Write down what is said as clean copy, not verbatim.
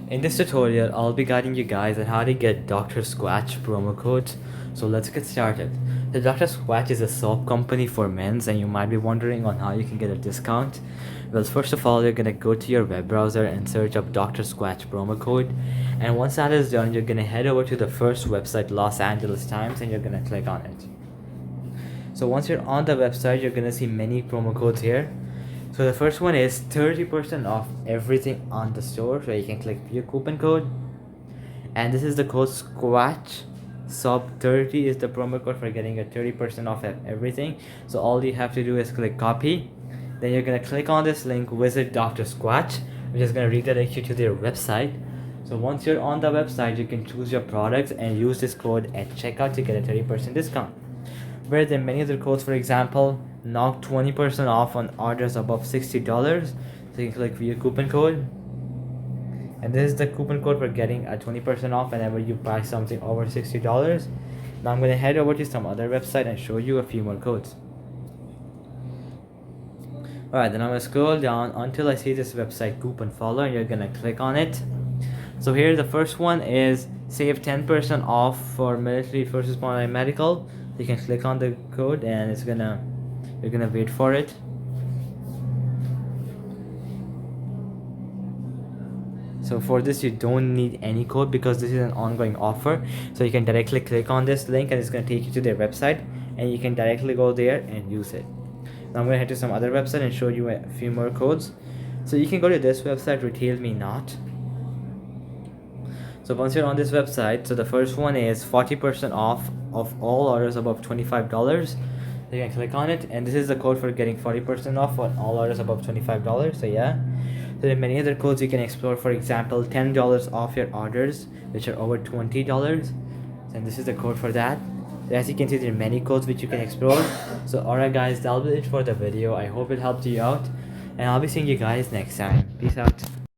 In this tutorial, I'll be guiding you guys on how to get Dr. Squatch promo codes. So let's get started. The Dr. Squatch is a soap company for men's, and you might be wondering on how you can get a discount. Well, first of all, you're gonna go to your web browser and search up Dr. Squatch promo code. And once that is done, you're gonna head over to the first website, Los Angeles Times, and you're gonna click on it. So once you're on the website, you're gonna see many promo codes here. So the first one is 30% off everything on the store. So you can click view coupon code, and this is the code Squatch. Sub 30 is the promo code for getting a 30% off everything. So all you have to do is click copy. Then you're gonna click on this link, visit Dr. Squatch, which is gonna redirect you to their website. So once you're on the website, you can choose your products and use this code at checkout to get a 30% discount. Where there are many other codes, for example, knock 20% off on orders above $60. So you can click view coupon code, and this is the coupon code for getting a 20% off whenever you buy something over $60. Now I'm going to head over to some other website and show you a few more codes. Alright, then I'm going to scroll down until I see this website coupon follower, and you're going to click on it. So here the first one is save 10% off for military first responder medical. You can click on the code, and you're gonna wait for it. So for this, you don't need any code because this is an ongoing offer. So you can directly click on this link, and it's gonna take you to their website, and you can directly go there and use it. Now I'm gonna head to some other website and show you a few more codes. So you can go to this website, Retail Me Not. So once you're on this website, so the first one is 40% off of all orders above $25. You can click on it, and this is the code for getting 40% off on all orders above $25. So yeah, so there are many other codes you can explore. For example, $10 off your orders which are over $20, and this is the code for that. As you can see, there are many codes which you can explore. So alright guys, that'll be it for the video. I hope it helped you out, and I'll be seeing you guys next time. Peace out.